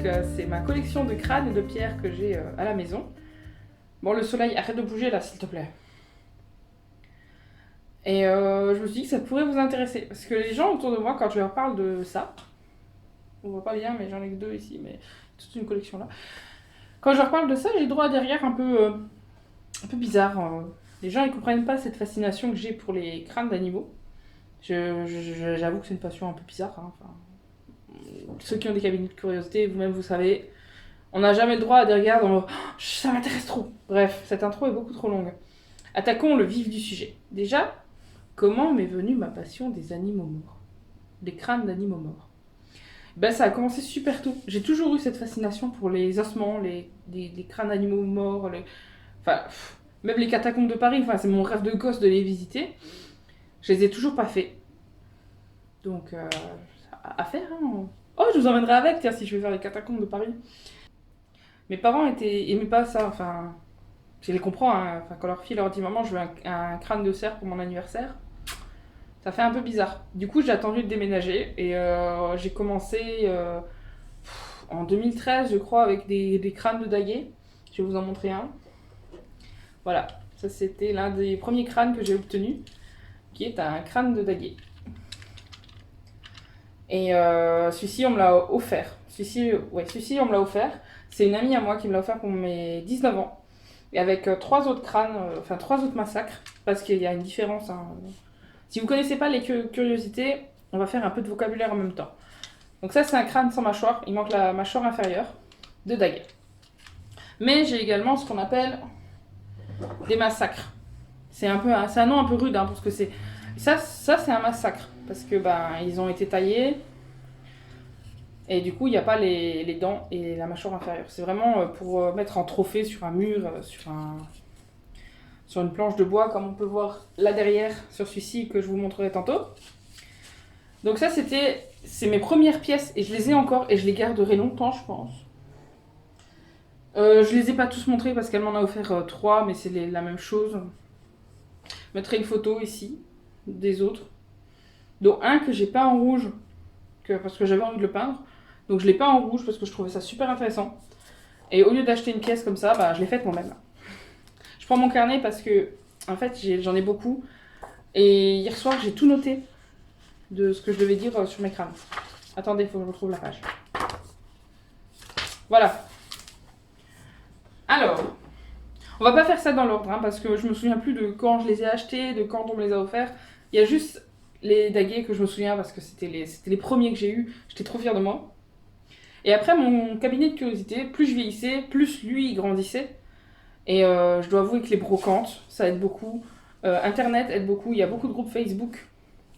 donc c'est ma collection de crânes et de pierres que j'ai à la maison. Bon, le soleil, arrête de bouger là, s'il te plaît. Et je me suis dit que ça pourrait vous intéresser, parce que les gens autour de moi, quand je leur parle de ça, on voit pas bien, mais j'en ai que 2 ici, mais toute une collection là. Quand je leur parle de ça, j'ai droit à des regards un peu bizarres. Les gens, ils comprennent pas cette fascination que j'ai pour les crânes d'animaux. J'avoue que c'est une passion un peu bizarre. Hein. Enfin, ceux qui ont des cabinets de curiosité, vous-même vous savez, on n'a jamais le droit à des regards dans oh, ça m'intéresse trop. Bref, cette intro est beaucoup trop longue. Attaquons le vif du sujet. Déjà, comment m'est venue ma passion des animaux morts? Des crânes d'animaux morts. Ben, ça a commencé super tôt. J'ai toujours eu cette fascination pour les ossements, les crânes d'animaux morts, enfin, même les catacombes de Paris. Enfin, c'est mon rêve de gosse de les visiter. Je les ai toujours pas fait. Donc, à faire, hein. Oh, je vous emmènerai avec, tiens, si je vais faire les catacombes de Paris. Mes parents aimaient pas ça, enfin, je les comprends, hein. Enfin, quand leur fille leur dit maman, je veux un crâne de cerf pour mon anniversaire, ça fait un peu bizarre. Du coup, j'ai attendu de déménager et j'ai commencé en 2013, je crois, avec des crânes de daguet. Je vais vous en montrer un. Voilà, ça c'était l'un des premiers crânes que j'ai obtenu, qui est un crâne de daguet. Et celui-ci, on me l'a offert. Celui-ci, on me l'a offert. C'est une amie à moi qui me l'a offert pour mes 19 ans. Et avec 3 autres crânes, enfin 3 autres massacres, parce qu'il y a une différence. Hein. Si vous connaissez pas les curiosités, on va faire un peu de vocabulaire en même temps. Donc ça, c'est un crâne sans mâchoire. Il manque la mâchoire inférieure de daguet. Mais j'ai également ce qu'on appelle des massacres. C'est un nom un peu rude, hein, parce que c'est... Ça c'est un massacre. Parce que ils ont été taillés... Et du coup, il n'y a pas les dents et la mâchoire inférieure. C'est vraiment pour mettre en trophée sur un mur, sur une planche de bois, comme on peut voir là derrière, sur celui-ci, que je vous montrerai tantôt. Donc ça, c'est mes premières pièces, et je les ai encore, et je les garderai longtemps, je pense. Je les ai pas tous montrés, parce qu'elle m'en a offert 3, mais c'est la même chose. Je mettrai une photo ici, des autres. Dont un que j'ai peint en rouge, parce que j'avais envie de le peindre. Donc je l'ai peint en rouge parce que je trouvais ça super intéressant. Et au lieu d'acheter une pièce comme ça, je l'ai faite moi-même. Je prends mon carnet parce que, en fait, j'en ai beaucoup. Et hier soir, j'ai tout noté de ce que je devais dire sur mes crânes. Attendez, il faut que je retrouve la page. Voilà. Alors, on va pas faire ça dans l'ordre, hein, parce que je me souviens plus de quand je les ai achetés, de quand on me les a offerts. Il y a juste les daguets que je me souviens parce que c'était les premiers que j'ai eus. J'étais trop fière de moi. Et après, mon cabinet de curiosité, plus je vieillissais, plus lui il grandissait. Et je dois avouer que les brocantes, ça aide beaucoup. Internet aide beaucoup. Il y a beaucoup de groupes Facebook.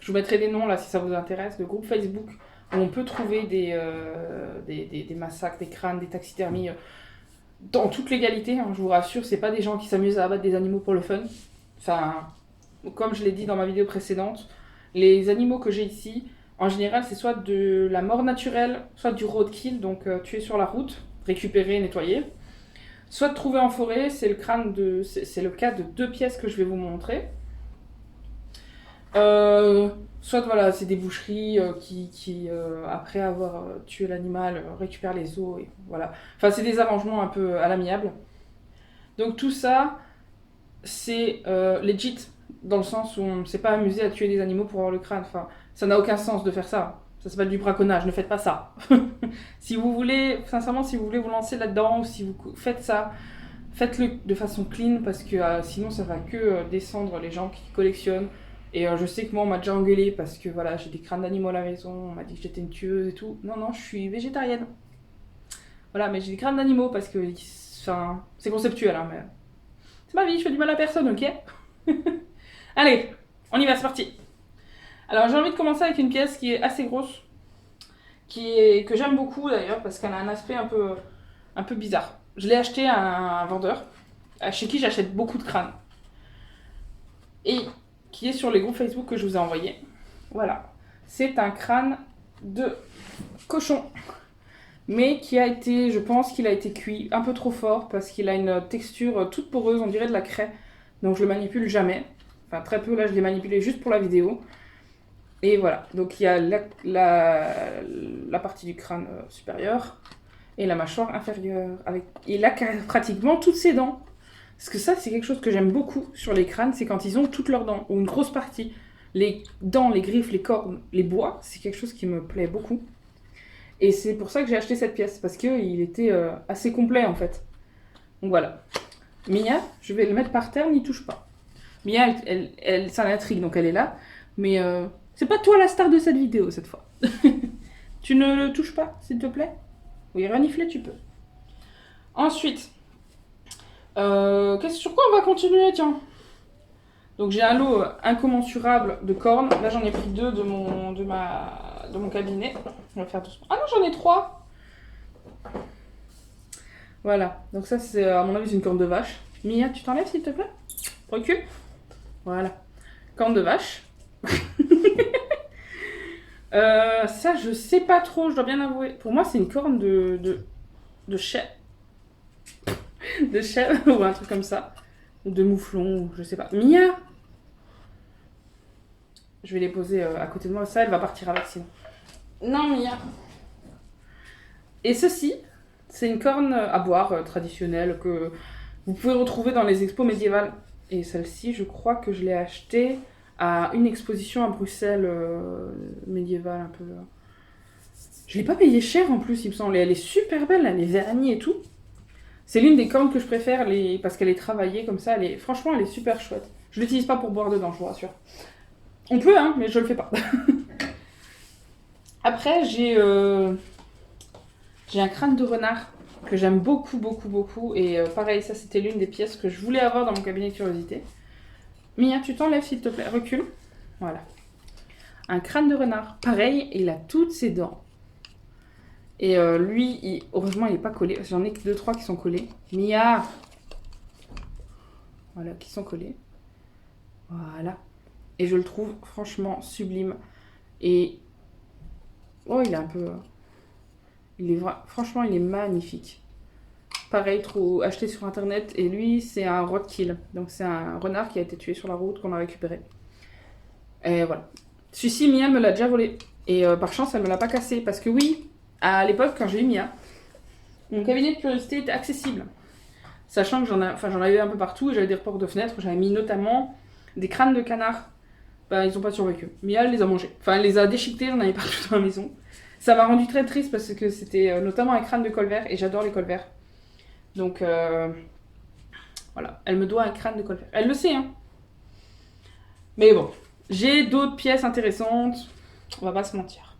Je vous mettrai des noms là si ça vous intéresse, de groupes Facebook où on peut trouver des massacres, des crânes, des taxidermies dans toute légalité. Hein, je vous rassure, c'est pas des gens qui s'amusent à abattre des animaux pour le fun. Enfin, comme je l'ai dit dans ma vidéo précédente, les animaux que j'ai ici, en général, c'est soit de la mort naturelle, soit du roadkill, donc tuer sur la route, récupérer, nettoyer. Soit de trouver en forêt, c'est le cas de 2 pièces que je vais vous montrer. Soit voilà, c'est des boucheries qui après avoir tué l'animal, récupèrent les os et voilà. Enfin, c'est des arrangements un peu à l'amiable. Donc tout ça, c'est legit dans le sens où on ne s'est pas amusé à tuer des animaux pour avoir le crâne. Enfin, ça n'a aucun sens de faire ça. Ça s'appelle du braconnage, ne faites pas ça. Si vous voulez, sincèrement, si vous voulez vous lancer là-dedans, ou si vous faites ça, faites-le de façon clean, parce que sinon ça va que descendre les gens qui collectionnent. Et je sais que moi on m'a déjà engueulé parce que voilà, j'ai des crânes d'animaux à la maison, on m'a dit que j'étais une tueuse et tout. Non, je suis végétarienne. Voilà, mais j'ai des crânes d'animaux parce que c'est conceptuel, hein, mais c'est ma vie, je fais du mal à personne, ok? Allez, on y va, c'est parti. Alors j'ai envie de commencer avec une pièce qui est assez grosse, que j'aime beaucoup d'ailleurs parce qu'elle a un aspect un peu bizarre. Je l'ai acheté à un vendeur chez qui j'achète beaucoup de crânes et qui est sur les groupes Facebook que je vous ai envoyés. Voilà, c'est un crâne de cochon, mais je pense qu'il a été cuit un peu trop fort parce qu'il a une texture toute poreuse, on dirait de la craie, donc je le manipule jamais. Enfin très peu, là je l'ai manipulé juste pour la vidéo. Et voilà, donc il y a la partie du crâne supérieur, et la mâchoire inférieure. Il a pratiquement toutes ses dents. Parce que ça, c'est quelque chose que j'aime beaucoup sur les crânes, c'est quand ils ont toutes leurs dents, ou une grosse partie. Les dents, les griffes, les cornes, les bois, c'est quelque chose qui me plaît beaucoup. Et c'est pour ça que j'ai acheté cette pièce, parce qu'il était assez complet en fait. Donc voilà. Mia, je vais le mettre par terre, n'y touche pas. Mia, ça l'intrigue, donc elle est là. Mais c'est pas toi la star de cette vidéo cette fois. Tu ne le touches pas, s'il te plaît? Oui, renifler, tu peux. Ensuite, sur quoi on va continuer, tiens? Donc j'ai un lot incommensurable de cornes. Là, j'en ai pris 2 de mon cabinet. On va faire doucement. Ah non, j'en ai 3. Voilà. Donc ça, c'est à mon avis, c'est une corne de vache. Mia, tu t'enlèves, s'il te plaît? Recule. Voilà. Corne de vache. Ça, je sais pas trop, je dois bien avouer. Pour moi, c'est une corne de chèvre. De chèvre ou un truc comme ça. Ou de mouflon, ou je sais pas. Mia! Je vais les poser à côté de moi. Ça, elle va partir avec sinon. Non, Mia. Et ceci, c'est une corne à boire traditionnelle que vous pouvez retrouver dans les expos médiévales. Et celle-ci, je crois que je l'ai achetée à une exposition à Bruxelles médiévale un peu. Je l'ai pas payée cher en plus, il me semble. Et elle est super belle, elle est vernie et tout. C'est l'une des cornes que je préfère parce qu'elle est travaillée comme ça. Franchement, elle est super chouette. Je l'utilise pas pour boire dedans, je vous rassure. On peut, hein, mais je le fais pas. Après, j'ai un crâne de renard que j'aime beaucoup, beaucoup, beaucoup. Et pareil, ça, c'était l'une des pièces que je voulais avoir dans mon cabinet de curiosité. Mia, tu t'enlèves s'il te plaît. Recule. Voilà. Un crâne de renard. Pareil, il a toutes ses dents. Et lui, heureusement, il n'est pas collé. J'en ai que 2-3 qui sont collés. Mia! Voilà, qui sont collés. Voilà. Et je le trouve franchement sublime. Et... oh, il est un peu... franchement, il est magnifique. Pareil, acheté sur internet. Et lui, c'est un roadkill. Donc c'est un renard qui a été tué sur la route qu'on a récupéré. Et voilà. Celui-ci, Mia me l'a déjà volé. Et par chance, elle me l'a pas cassé. Parce que oui, à l'époque, quand j'ai eu Mia, mon cabinet de curiosité était accessible. Sachant que j'en avais un peu partout et j'avais des reports de fenêtres. J'avais mis notamment des crânes de canard. Ben, ils ont pas survécu. Mia, elle les a mangés. Enfin, elle les a déchiquetés, j'en avais partout dans la maison. Ça m'a rendu très triste parce que c'était notamment un crâne de colvert et j'adore les colverts. Donc, voilà. Elle me doit un crâne de colvert. Elle le sait, hein. Mais bon, j'ai d'autres pièces intéressantes. On va pas se mentir.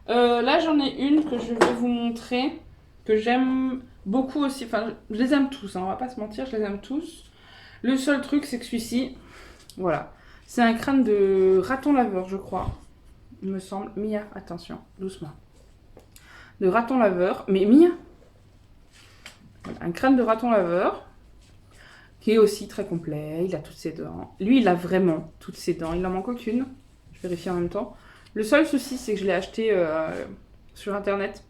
Là, j'en ai une que je vais vous montrer, que j'aime beaucoup aussi. Enfin, je les aime tous, hein, on va pas se mentir, je les aime tous. Le seul truc, c'est que celui-ci, voilà. C'est un crâne de raton laveur, je crois. Il me semble. Mia, attention, doucement. De raton laveur. Mais Mia, voilà, un crâne de raton laveur, qui est aussi très complet. Il a toutes ses dents. Lui, il a vraiment toutes ses dents. Il n'en manque aucune. Je vérifie en même temps. Le seul souci, c'est que je l'ai acheté sur internet.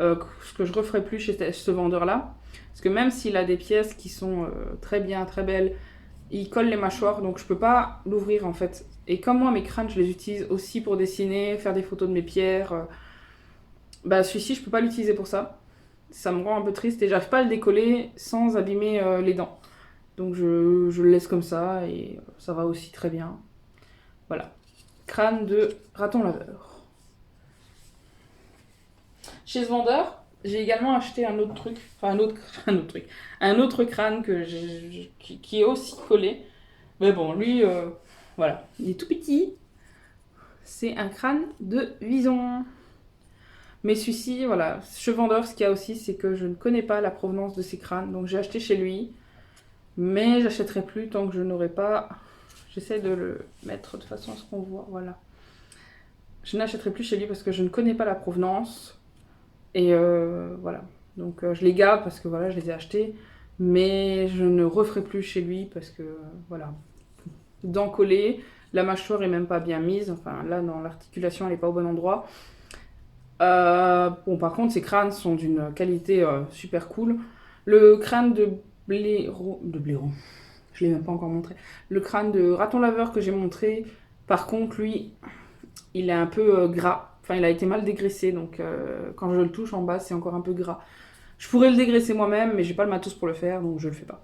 Ce que je referai plus chez ce vendeur-là. Parce que même s'il a des pièces qui sont très bien, très belles, il colle les mâchoires, donc je peux pas l'ouvrir en fait. Et comme moi, mes crânes, je les utilise aussi pour dessiner, faire des photos de mes pierres. Bah celui-ci, je peux pas l'utiliser pour ça. Ça me rend un peu triste et j'arrive pas à le décoller sans abîmer les dents. Donc je le laisse comme ça et ça va aussi très bien. Voilà. Crâne de raton laveur. Chez ce vendeur, j'ai également acheté un autre truc, enfin un autre crâne qui est aussi collé. Mais bon, lui, voilà, il est tout petit. C'est un crâne de vison. Mais celui-ci, voilà, ce vendeur, ce qu'il y a aussi, c'est que je ne connais pas la provenance de ces crânes. Donc j'ai acheté chez lui, mais j'achèterai plus tant que je n'aurai pas... J'essaie de le mettre de façon à ce qu'on voit, voilà. Je n'achèterai plus chez lui parce que je ne connais pas la provenance. Et voilà, donc je les garde parce que voilà, je les ai achetés, mais je ne referai plus chez lui parce que voilà, dents collées, la mâchoire est même pas bien mise, enfin là dans l'articulation elle n'est pas au bon endroit. Bon, par contre ces crânes sont d'une qualité super cool. Le crâne de blaireau, je l'ai même pas encore montré. Le crâne de raton laveur que j'ai montré, par contre lui, il est un peu gras. Enfin, il a été mal dégraissé, donc quand je le touche en bas, c'est encore un peu gras. Je pourrais le dégraisser moi-même, mais j'ai pas le matos pour le faire, donc je le fais pas.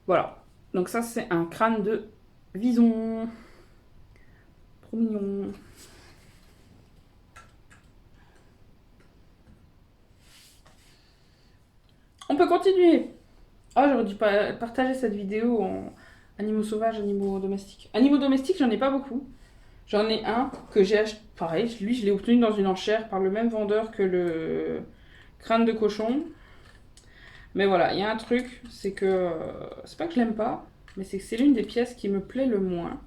Voilà. Donc ça, c'est un crâne de vison. Trop mignon. On peut continuer. Ah, j'aurais dû partager cette vidéo en animaux sauvages, animaux domestiques. Animaux domestiques, j'en ai pas beaucoup. J'en ai un que j'ai acheté. Pareil, lui, je l'ai obtenu dans une enchère par le même vendeur que le crâne de cochon. Mais voilà, il y a un truc, c'est que. C'est pas que je l'aime pas, mais c'est que c'est l'une des pièces qui me plaît le moins.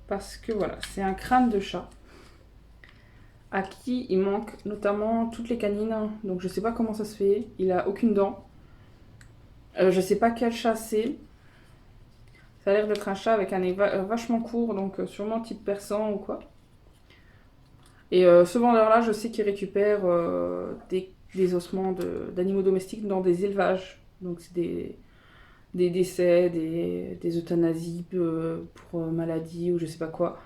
Parce que voilà, c'est un crâne de chat. À qui il manque notamment toutes les canines. Donc je sais pas comment ça se fait. Il a aucune dent. Je sais pas quel chat c'est. Ça a l'air d'être un chat avec un nez vachement court, donc sûrement type persan ou quoi. Et ce vendeur-là, je sais qu'il récupère des ossements d'animaux domestiques dans des élevages. Donc c'est des décès, des euthanasies pour maladie ou je sais pas quoi.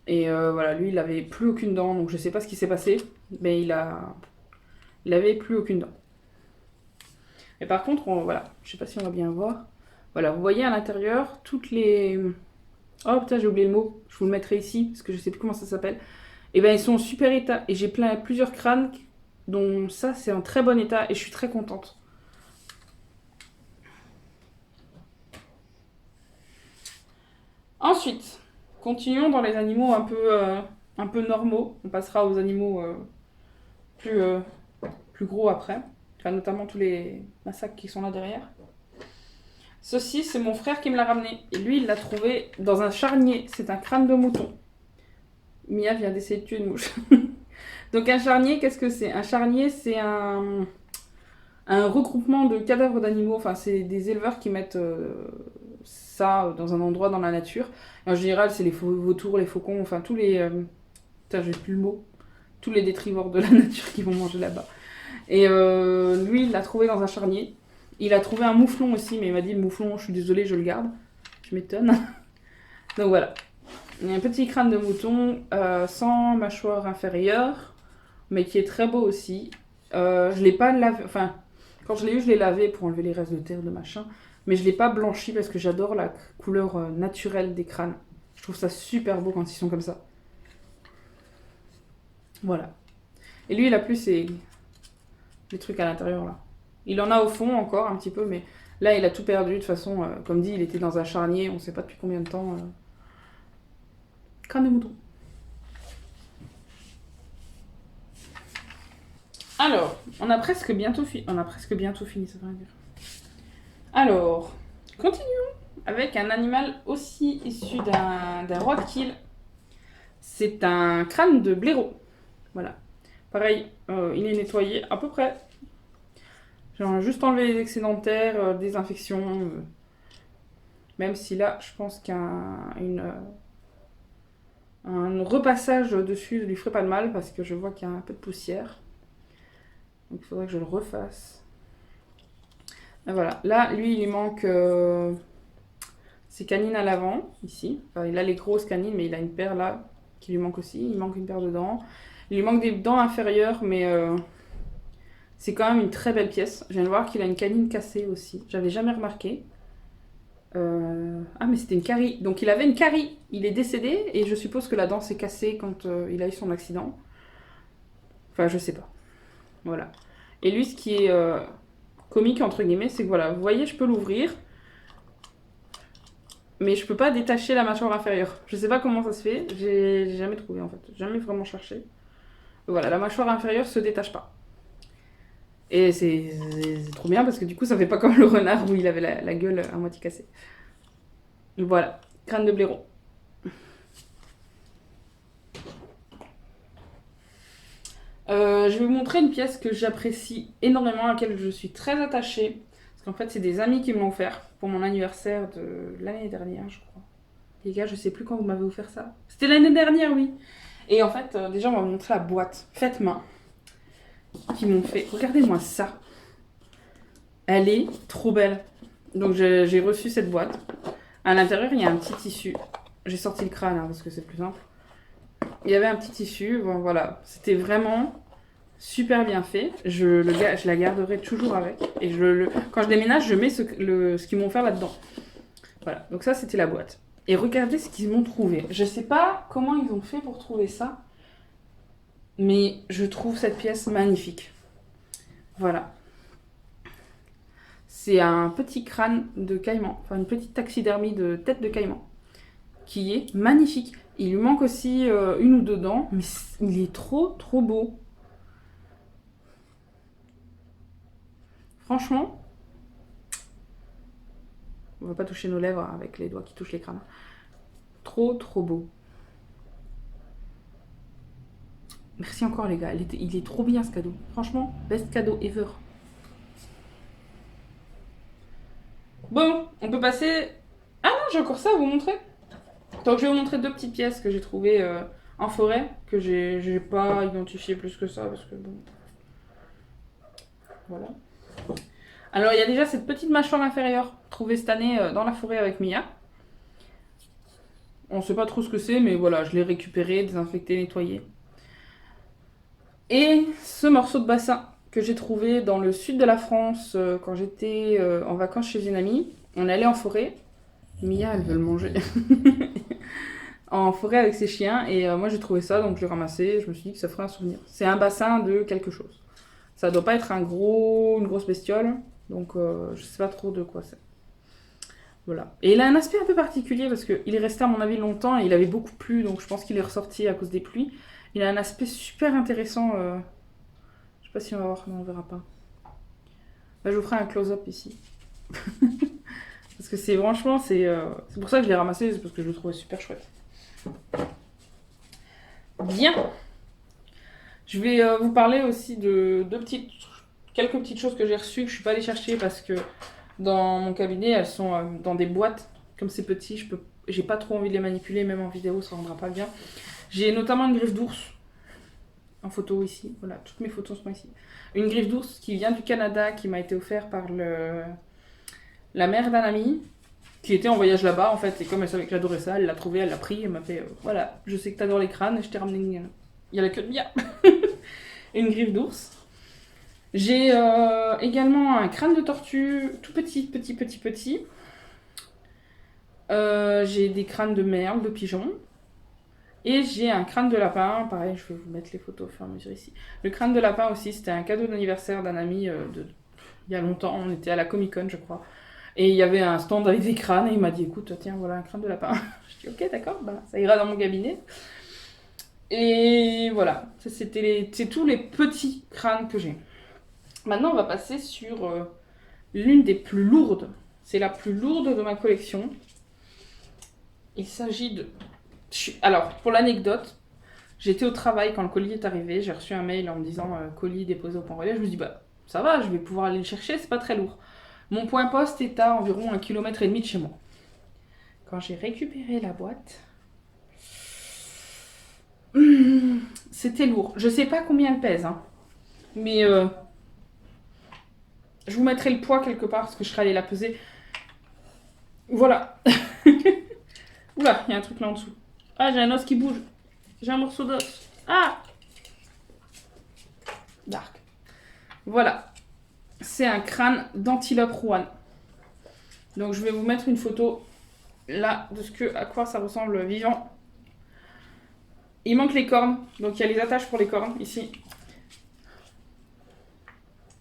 Et voilà, lui, il avait plus aucune dent, donc je sais pas ce qui s'est passé, mais il avait plus aucune dent. Mais par contre, voilà, je sais pas si on va bien voir. Voilà, vous voyez à l'intérieur toutes les... Oh putain, j'ai oublié le mot, je vous le mettrai ici, parce que je sais plus comment ça s'appelle. Et ben ils sont en super état, et j'ai plusieurs crânes dont ça c'est en très bon état, et je suis très contente. Ensuite, continuons dans les animaux un peu normaux. On passera aux animaux plus, plus gros après. Enfin, notamment tous les massacres qui sont là derrière. Ceci, c'est mon frère qui me l'a ramené. Et lui, il l'a trouvé dans un charnier. C'est un crâne de mouton. Mia vient d'essayer de tuer une mouche. Donc un charnier, qu'est-ce que c'est? Un charnier, c'est un regroupement de cadavres d'animaux. Enfin, c'est des éleveurs qui mettent ça dans un endroit dans la nature. Et en général, c'est les vautours, les faucons, enfin tous les... Putain, j'ai plus le mot. Tous les détrivores de la nature qui vont manger là-bas. Et lui, il l'a trouvé dans un charnier. Il a trouvé un mouflon aussi, mais il m'a dit le mouflon, je suis désolée, je le garde. Je m'étonne. Donc voilà. Il y a un petit crâne de mouton sans mâchoire inférieure, mais qui est très beau aussi. Je l'ai pas lavé, enfin, quand je l'ai eu, je l'ai lavé pour enlever les restes de terre, de machin, mais je l'ai pas blanchi parce que j'adore la couleur naturelle des crânes. Je trouve ça super beau quand ils sont comme ça. Voilà. Et lui, il a plus les trucs à l'intérieur là. Il en a au fond encore un petit peu, mais là, il a tout perdu. De toute façon, comme dit, il était dans un charnier, on sait pas depuis combien de temps. Crâne de mouton. Alors, on a presque bientôt fini, ça veut dire. Alors, continuons avec un animal aussi issu d'un roadkill. C'est un crâne de blaireau. Voilà. Pareil, il est nettoyé à peu près. J'ai juste enlevé les excédents de terre, des infections. Même si là, je pense qu'un repassage dessus ne lui ferait pas de mal parce que je vois qu'il y a un peu de poussière. Donc il faudrait que je le refasse. Et voilà, là, lui, il manque ses canines à l'avant, ici. Enfin, il a les grosses canines, mais il a une paire là qui lui manque aussi. Il manque une paire de dents. Il lui manque des dents inférieures, mais c'est quand même une très belle pièce. Je viens de voir qu'il a une canine cassée aussi. J'avais jamais remarqué. Ah, mais c'était une carie. Donc il avait une carie. Il est décédé et je suppose que la dent s'est cassée quand il a eu son accident. Enfin, je sais pas. Voilà. Et lui, ce qui est comique, entre guillemets, c'est que voilà, vous voyez, je peux l'ouvrir. Mais je peux pas détacher la mâchoire inférieure. Je sais pas comment ça se fait. J'ai jamais trouvé en fait. Jamais vraiment cherché. Voilà, la mâchoire inférieure se détache pas. Et c'est trop bien parce que du coup, ça fait pas comme le renard où il avait la gueule à moitié cassée. Voilà, crâne de blaireau. Je vais vous montrer une pièce que j'apprécie énormément, à laquelle je suis très attachée. Parce qu'en fait, c'est des amis qui me l'ont offert pour mon anniversaire de l'année dernière, je crois. Les gars, je sais plus quand vous m'avez offert ça. C'était l'année dernière, oui. Et en fait, déjà, on va vous montrer la boîte faite main qui m'ont fait. Regardez-moi ça. Elle est trop belle. Donc, j'ai reçu cette boîte. À l'intérieur, il y a un petit tissu. J'ai sorti le crâne hein, parce que c'est plus simple. Il y avait un petit tissu, bon, voilà. C'était vraiment super bien fait. Je la garderai toujours avec. Et quand je déménage, je mets ce qu'ils m'ont fait là-dedans. Voilà, donc ça c'était la boîte. Et regardez ce qu'ils m'ont trouvé. Je sais pas comment ils ont fait pour trouver ça, mais je trouve cette pièce magnifique. Voilà. C'est un petit crâne de caïman, enfin une petite taxidermie de tête de caïman, qui est magnifique. Il lui manque aussi une ou deux dents, mais il est trop trop beau. Franchement, on va pas toucher nos lèvres avec les doigts qui touchent les crânes. Trop trop beau. Merci encore les gars, il est trop bien ce cadeau. Franchement, best cadeau ever. Bon, on peut passer... Ah non, j'ai encore ça à vous montrer. Donc je vais vous montrer deux petites pièces que j'ai trouvées en forêt, que j'ai pas identifié plus que ça, parce que bon... Voilà. Alors il y a déjà cette petite mâchoire inférieure, trouvée cette année dans la forêt avec Mia. On sait pas trop ce que c'est, mais voilà, je l'ai récupéré, désinfecté, nettoyé. Et ce morceau de bassin que j'ai trouvé dans le sud de la France quand j'étais en vacances chez une amie. On allait en forêt. Mia, elle veut le manger. En forêt avec ses chiens. Et moi, j'ai trouvé ça, donc je l'ai ramassé. Je me suis dit que ça ferait un souvenir. C'est un bassin de quelque chose. Ça doit pas être une grosse bestiole. Donc, je sais pas trop de quoi c'est. Voilà. Et il a un aspect un peu particulier parce qu'il est resté, à mon avis, longtemps et il avait beaucoup plu. Donc, je pense qu'il est ressorti à cause des pluies. Il a un aspect super intéressant. Je sais pas si on va voir, non, on verra pas. Là, je vous ferai un close-up ici. Parce que c'est franchement, c'est pour ça que je l'ai ramassé, c'est parce que je le trouvais super chouette. Bien. Je vais vous parler aussi de quelques petites choses que j'ai reçues que je suis pas allée chercher parce que dans mon cabinet, elles sont dans des boîtes. Comme c'est petit, j'ai pas trop envie de les manipuler, même en vidéo, ça rendra pas bien. J'ai notamment une griffe d'ours en photo ici. Voilà, toutes mes photos sont ici. Une griffe d'ours qui vient du Canada, qui m'a été offerte par la mère d'un ami qui était en voyage là-bas en fait. Et comme elle savait que j'adorais ça, elle l'a trouvé, elle l'a pris, elle m'a fait voilà, je sais que t'adores les crânes et je t'ai ramené il y a la queue de Mia. Une griffe d'ours. J'ai également un crâne de tortue tout petit. J'ai des crânes de merle, de pigeon. Et j'ai un crâne de lapin, pareil, je vais vous mettre les photos au fur et à mesure ici. Le crâne de lapin aussi, c'était un cadeau d'anniversaire d'un ami il y a longtemps, on était à la Comic Con je crois. Et il y avait un stand avec des crânes et il m'a dit écoute, tiens, voilà un crâne de lapin. Je dis ok, d'accord, bah, ça ira dans mon cabinet. Et voilà, c'est tous les petits crânes que j'ai. Maintenant, on va passer sur l'une des plus lourdes. C'est la plus lourde de ma collection. Il s'agit de... Alors, pour l'anecdote, j'étais au travail quand le colis est arrivé. J'ai reçu un mail en me disant colis déposé au point relais. Je me dis bah ça va, je vais pouvoir aller le chercher, c'est pas très lourd. Mon point poste est à environ 1,5 km de chez moi. Quand j'ai récupéré la boîte, c'était lourd. Je sais pas combien elle pèse, hein. Mais je vous mettrai le poids quelque part parce que je serai allée la peser. Voilà. Oula, il y a un truc là en dessous. Ah, j'ai un os qui bouge. J'ai un morceau d'os. Ah, dark. Voilà. C'est un crâne d'antilope rouane. Donc je vais vous mettre une photo là de à quoi ça ressemble vivant. Il manque les cornes, donc il y a les attaches pour les cornes ici.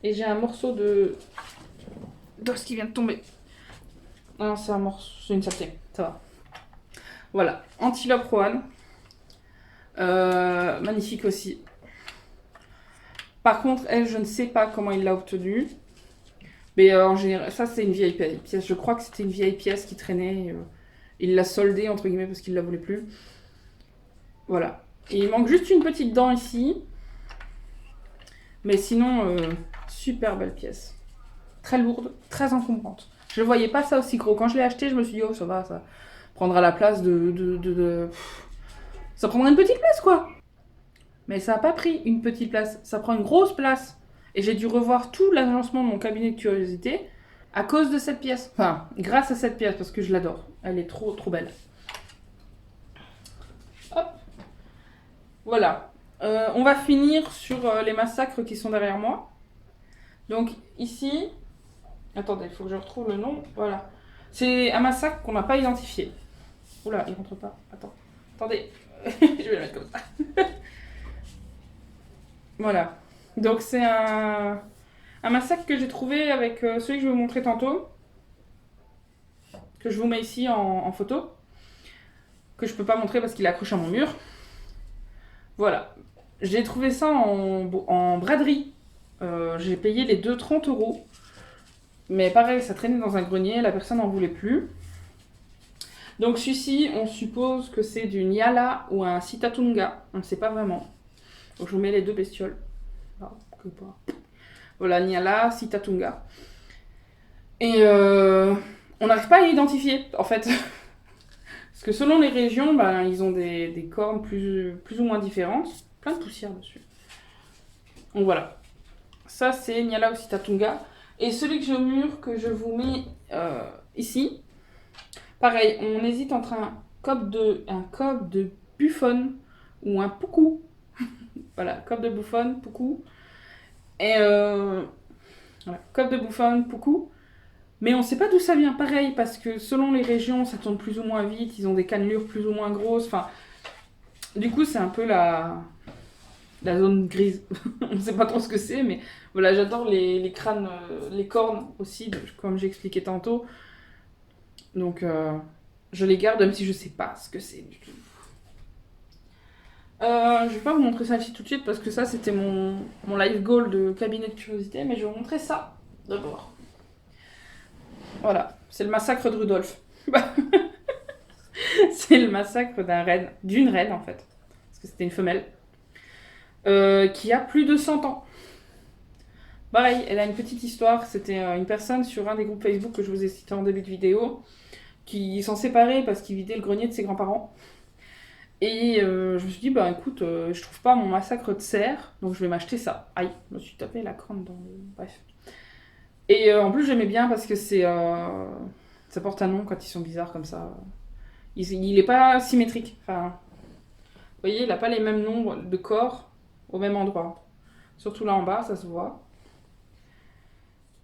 Et j'ai un morceau d'os qui vient de tomber. Non, c'est un morceau, c'est une saleté, ça va. Voilà, antilope rouane. Magnifique aussi. Par contre, elle, je ne sais pas comment il l'a obtenue. Mais en général, ça c'est une vieille pièce. Je crois que c'était une vieille pièce qui traînait. Il l'a soldée entre guillemets parce qu'il ne la voulait plus. Voilà. Et il manque juste une petite dent ici. Mais sinon, super belle pièce. Très lourde, très encombrante. Je ne voyais pas ça aussi gros. Quand je l'ai acheté, je me suis dit, oh ça va, ça prendra la place Ça prendra une petite place quoi. Mais ça n'a pas pris une petite place. Ça prend une grosse place. Et j'ai dû revoir tout l'agencement de mon cabinet de curiosité à cause de cette pièce. Enfin, grâce à cette pièce, parce que je l'adore. Elle est trop, trop belle. Hop. Voilà. On va finir sur les massacres qui sont derrière moi. Donc ici, attendez, il faut que je retrouve le nom. Voilà. C'est un massacre qu'on n'a pas identifié. Oula, il rentre pas. Attendez. Je vais le mettre comme ça. Voilà. Donc c'est un massacre que j'ai trouvé avec celui que je vais vous montrer tantôt. Que je vous mets ici en photo. Que je peux pas montrer parce qu'il est accroché à mon mur. Voilà. J'ai trouvé ça en braderie. J'ai payé les deux 30 €. Mais pareil, ça traînait dans un grenier, la personne n'en voulait plus. Donc celui-ci, on suppose que c'est du Nyala ou un Sitatunga. On ne sait pas vraiment. Donc je vous mets les deux bestioles. Voilà, Nyala, Sitatunga. Et on n'arrive pas à l'identifier, en fait. Parce que selon les régions, ben, ils ont des cornes plus ou moins différentes. Plein de poussière dessus. Donc voilà. Ça, c'est Nyala ou Sitatunga. Et celui que j'ai au mur, que je vous mets ici, pareil, on hésite entre un cob de buffon ou un poucou. Voilà, cob de buffon, poucou. Et voilà, cob de buffon, poucou. Mais on ne sait pas d'où ça vient, pareil, parce que selon les régions, ça tourne plus ou moins vite, ils ont des cannelures plus ou moins grosses. Enfin, du coup, c'est un peu la zone grise. On ne sait pas trop ce que c'est, mais voilà, j'adore les crânes, les cornes aussi, comme j'ai expliqué tantôt. Donc, je les garde, même si je ne sais pas ce que c'est du tout. Je vais pas vous montrer ça ici tout de suite, parce que ça, c'était mon life goal de cabinet de curiosité, mais je vais vous montrer ça d'abord. Voilà, c'est le massacre de Rudolf. C'est le massacre d'une reine en fait, parce que c'était une femelle, qui a plus de 100 ans. Pareil, elle a une petite histoire, c'était une personne sur un des groupes Facebook que je vous ai cité en début de vidéo, qui s'en séparait parce qu'il vidait le grenier de ses grands-parents. Et je me suis dit, bah écoute, je trouve pas mon massacre de cerf, donc je vais m'acheter ça. Aïe, je me suis tapé la crâne dans le... Bref. Et en plus, j'aimais bien parce que ça porte un nom quand ils sont bizarres comme ça. Il est pas symétrique. Enfin, vous voyez, il a pas les mêmes nombres de corps au même endroit. Surtout là en bas, ça se voit.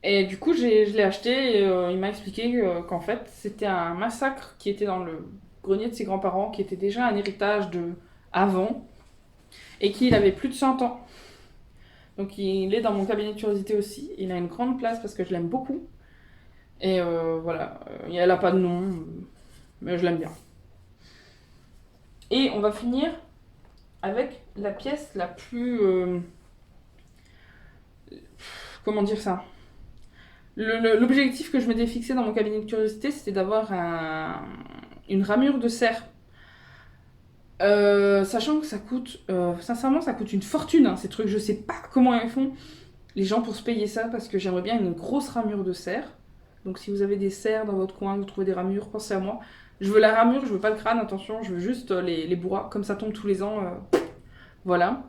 Et du coup, je l'ai acheté et il m'a expliqué qu'en fait, c'était un massacre qui était dans le grenier de ses grands-parents, qui était déjà un héritage de avant, et qu'il avait plus de 100 ans. Donc il est dans mon cabinet de curiosité aussi. Il a une grande place parce que je l'aime beaucoup. Et voilà, elle a pas de nom, mais je l'aime bien. Et on va finir avec la pièce la plus... comment dire ça? L'objectif que je m'étais fixé dans mon cabinet de curiosité, c'était d'avoir une ramure de cerf. Sachant que ça coûte... sincèrement, ça coûte une fortune, hein, ces trucs. Je sais pas comment ils font, les gens, pour se payer ça, parce que j'aimerais bien une grosse ramure de cerf. Donc si vous avez des cerfs dans votre coin, que vous trouvez des ramures, pensez à moi. Je veux la ramure, je veux pas le crâne, attention, je veux juste les bois, comme ça tombe tous les ans. Voilà.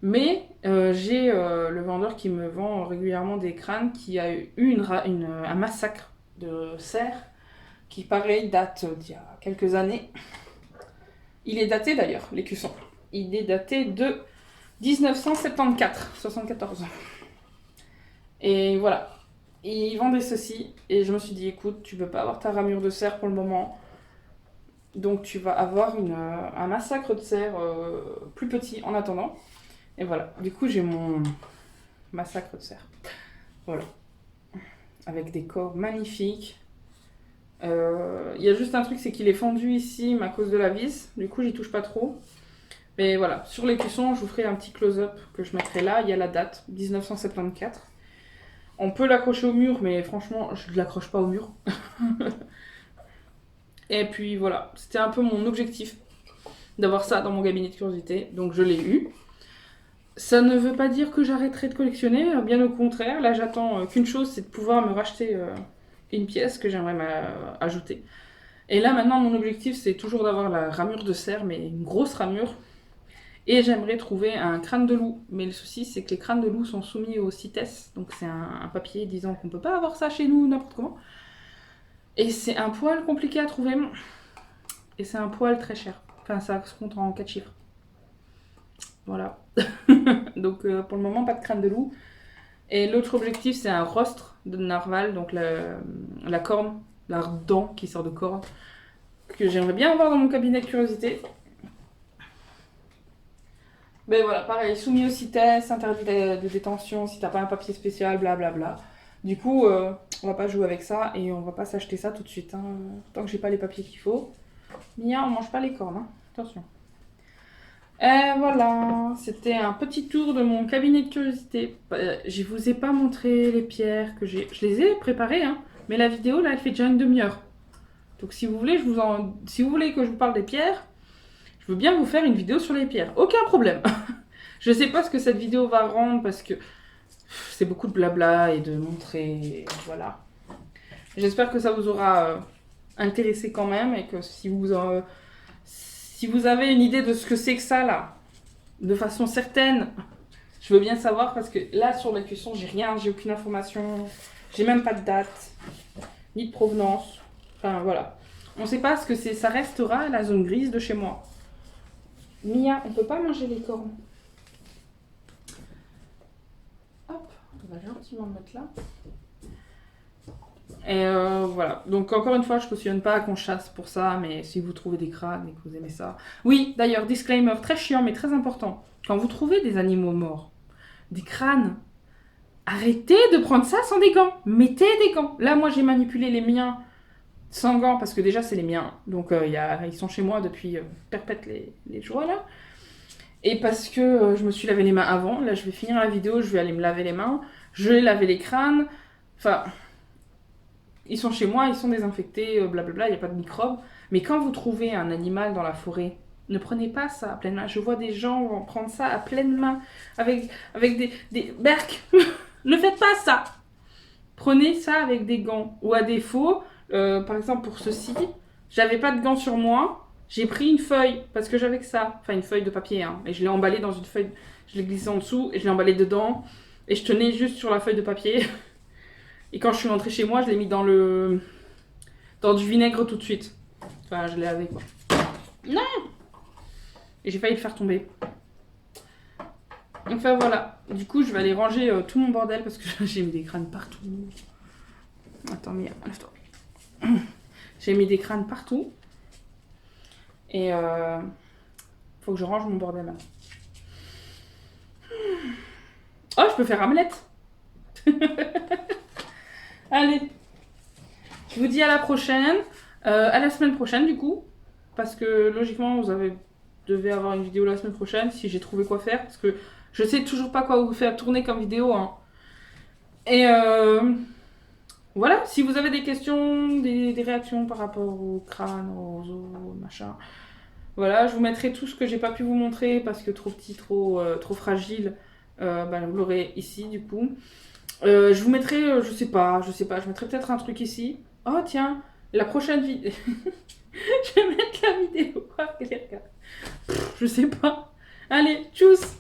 Mais j'ai le vendeur qui me vend régulièrement des crânes qui a eu un massacre de cerfs qui, pareil, date d'il y a quelques années. Il est daté d'ailleurs, l'écusson. Il est daté de 1974. Et voilà. Et ils vendaient ceci. Et je me suis dit, écoute, tu peux pas avoir ta ramure de cerf pour le moment. Donc tu vas avoir un massacre de cerf plus petit en attendant. Et voilà, du coup j'ai mon massacre de cerf. Voilà. Avec des corps magnifiques. Il y a juste un truc, c'est qu'il est fendu ici à cause de la vis. Du coup j'y touche pas trop. Mais voilà, sur l'écusson, je vous ferai un petit close-up que je mettrai là. Il y a la date, 1974. On peut l'accrocher au mur, mais franchement, je ne l'accroche pas au mur. Et puis voilà, c'était un peu mon objectif d'avoir ça dans mon cabinet de curiosité. Donc je l'ai eu. Ça ne veut pas dire que j'arrêterai de collectionner, bien au contraire. Là, j'attends qu'une chose, c'est de pouvoir me racheter une pièce que j'aimerais ajouter. Et là, maintenant, mon objectif, c'est toujours d'avoir la ramure de cerf, mais une grosse ramure. Et j'aimerais trouver un crâne de loup. Mais le souci, c'est que les crânes de loup sont soumis au CITES. Donc c'est un papier disant qu'on ne peut pas avoir ça chez nous, n'importe comment. Et c'est un poil compliqué à trouver. Et c'est un poil très cher. Enfin, ça se compte en 4 chiffres. Voilà. Donc pour le moment, pas de crâne de loup. Et l'autre objectif, c'est un rostre de narval, donc la corne, la dent qui sort de corne, que j'aimerais bien avoir dans mon cabinet de curiosité. Mais voilà, pareil, soumis au CITES, interdit de détention si t'as pas un papier spécial, blablabla. Du coup, on va pas jouer avec ça et on va pas s'acheter ça tout de suite, hein, tant que j'ai pas les papiers qu'il faut. Mia, on mange pas les cornes, hein. Attention. Et voilà, c'était un petit tour de mon cabinet de curiosité. Je vous ai pas montré les pierres que j'ai. Je les ai préparées, hein, mais la vidéo là, elle fait déjà une demi-heure. Donc si vous voulez, si vous voulez que je vous parle des pierres, je veux bien vous faire une vidéo sur les pierres. Aucun problème. Je sais pas ce que cette vidéo va rendre parce que c'est beaucoup de blabla et de montrer, voilà. J'espère que ça vous aura intéressé quand même et que si vous avez une idée de ce que c'est que ça là, de façon certaine, je veux bien savoir parce que là sur la cuisson j'ai rien, j'ai aucune information, j'ai même pas de date, ni de provenance, enfin voilà. On sait pas ce que c'est, ça restera la zone grise de chez moi. Mia, on peut pas manger les cornes. Hop, on va gentiment le mettre là. Et voilà, donc encore une fois, je ne cautionne pas qu'on chasse pour ça, mais si vous trouvez des crânes et que vous aimez ça. Oui, d'ailleurs, disclaimer très chiant mais très important. Quand vous trouvez des animaux morts, des crânes, arrêtez de prendre ça sans des gants. Mettez des gants. Là, moi, j'ai manipulé les miens sans gants parce que déjà, c'est les miens. Donc, ils sont chez moi depuis perpète les jours là. Et parce que je me suis lavé les mains avant. Là, je vais finir la vidéo, je vais aller me laver les mains. Je vais laver les crânes. Enfin... Ils sont chez moi, ils sont désinfectés, blablabla, il n'y a pas de microbes. Mais quand vous trouvez un animal dans la forêt, ne prenez pas ça à pleine main. Je vois des gens prendre ça à pleine main avec des berks. Ne faites pas ça. Prenez ça avec des gants. Ou à défaut, par exemple pour ceci, j'avais pas de gants sur moi. J'ai pris une feuille, parce que j'avais que ça. Enfin, une feuille de papier, hein. Et je l'ai emballée dans une feuille. Je l'ai glissée en dessous et je l'ai emballée dedans. Et je tenais juste sur la feuille de papier. Et quand je suis rentrée chez moi, je l'ai mis dans du vinaigre tout de suite. Enfin, je l'ai lavé, quoi. Non! Et j'ai failli le faire tomber. Enfin, voilà. Du coup, je vais aller ranger tout mon bordel parce que j'ai mis des crânes partout. Attends, Mia, lève-toi. J'ai mis des crânes partout. Et faut que je range mon bordel, là. Oh, je peux faire omelette. Allez, je vous dis à la prochaine, à la semaine prochaine du coup, parce que logiquement vous devez avoir une vidéo la semaine prochaine si j'ai trouvé quoi faire, parce que je sais toujours pas quoi vous faire tourner comme vidéo, hein. Et voilà, si vous avez des questions, des réactions par rapport au crâne, aux os, machin, voilà, je vous mettrai tout ce que j'ai pas pu vous montrer parce que trop petit, trop fragile, vous l'aurez ici du coup. Je vous mettrai, je sais pas, je mettrai peut-être un truc ici. Oh tiens, la prochaine vidéo. Je vais mettre la vidéo. Je sais pas. Allez, tchuss!